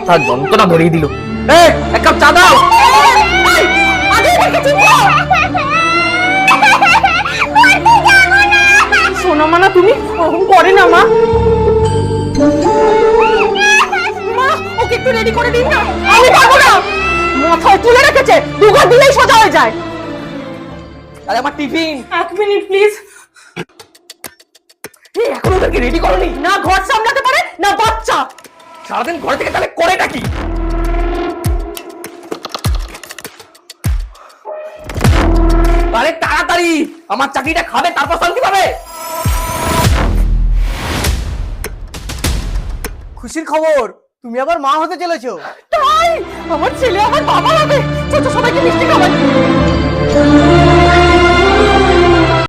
মাথা যন্ত্রণা ধরিয়ে দিল। এই এক কাপ চা দাও। শোনো মা, না তুমি ওরকম করে না মা। মা ওকে একটু রেডি করে দিন না। আমি পারবো না, মাথায় তুলে রেখেছে, দুঘা দিলেই সোজা হয়ে যায়। আরে আমার টিফিন। 1 minute please. এখন ওদেরকে রেডি করনি? না ঘর সামলাতে পারে না বাচ্চা। সারাদিন ঘরে থেকে তাহলে করেটা কি? আরে তাড়াতাড়ি আমার চাকরিটা খাবে, তারপর শান্তি পাবে। খুশির খবর, তুমি আবার মা হতে চলেছো। তাই আমার ছেলে আমার বাবা হবে। চলো সবাইকে মিষ্টি খাওয়াই।